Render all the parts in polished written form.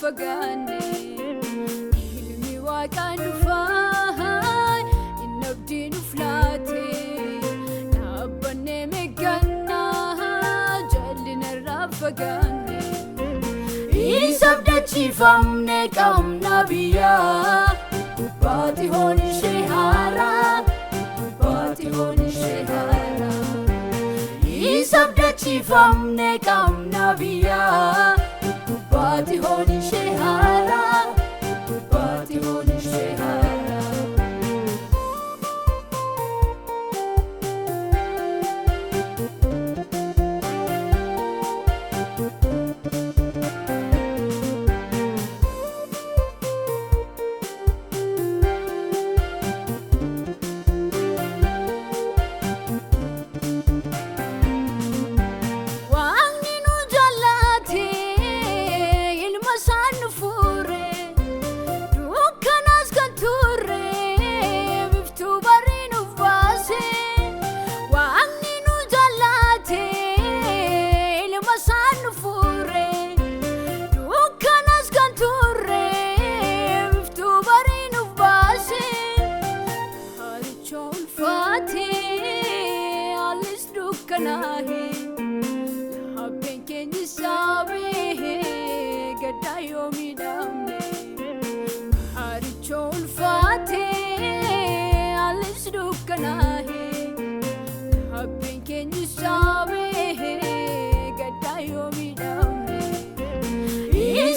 fagaanne ilmi waaqaan dhufa inni abdiin uflaate dhaabbanne meeggannaa jallinarraa fagaanne isabdachiifamne qabna biyyaa gubbaatti hoon ishee haaraa gubbaatti hoon ishee haaraa isabdachiifamne qabna biyyaa gubbaatti hoon ishee haaraa gubbaatti hoon ishee haaraa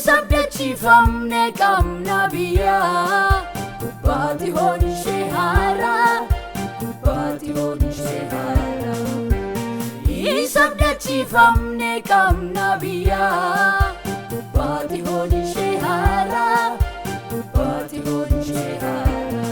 isabdachiifamne qabna biyyaa gubbaatti hoon ishee haaraa gubbaatti hoon ishee haaraa isabdachiifamne qabna biyyaa gubbaatti hoon ishee haaraa gubbaatti hoon ishee haaraa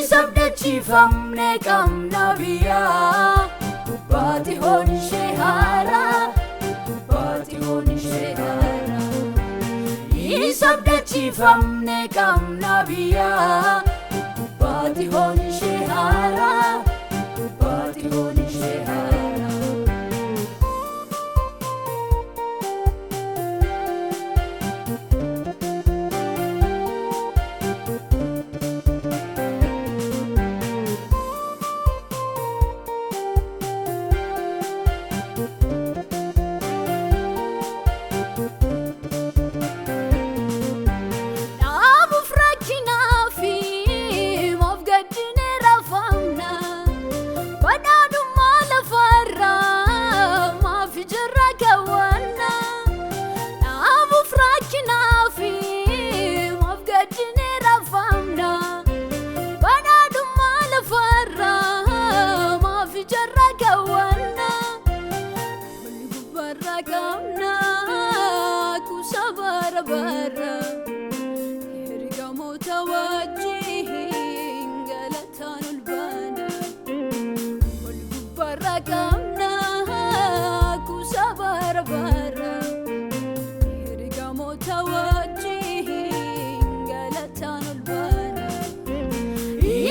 isabdachiifamne qabna biyyaa gubbaatti hoon ishee haaraa gubbaatti hoon ishee haaraa isabdachiifamne qabna biyyaa gubbaatti hoon ishee haaraa gubbaatti hoon ishee haaraa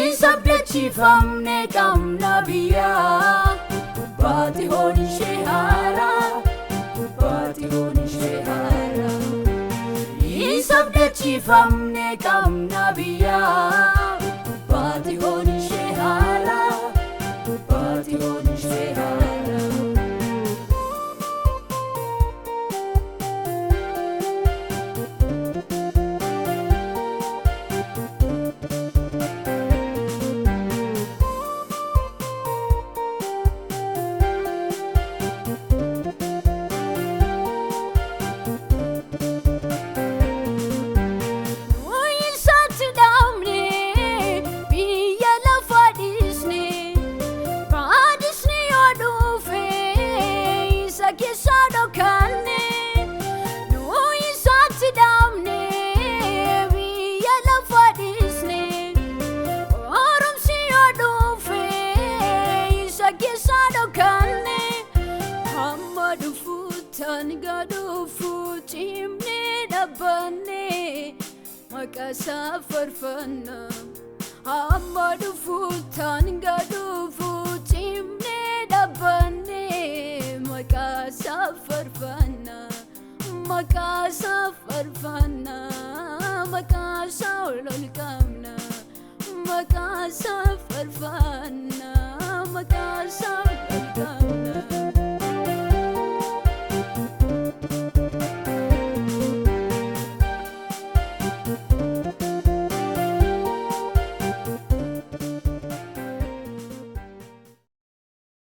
isabdachiifamne qabna biyyaa gubbaatti hoon ishee haaraa gubbaatti hoon ishee haaraa isabdachiifamne qabna biyyaa gubbaatti hoon ishee haaraa gubbaatti hoon ishee haaraa kisano kanne Amma dhufuutan gadhuufuu cimnee dhaabbanne maqaa isaa faarfanna Amma dhufuutan gadhuufuu cimnee dhaabbanne maqaa isaa faarfanna maqaa isaa faarfanna maqaa isaa ol qabna maqaa isaa faarfanna maqaa isaa ol qabna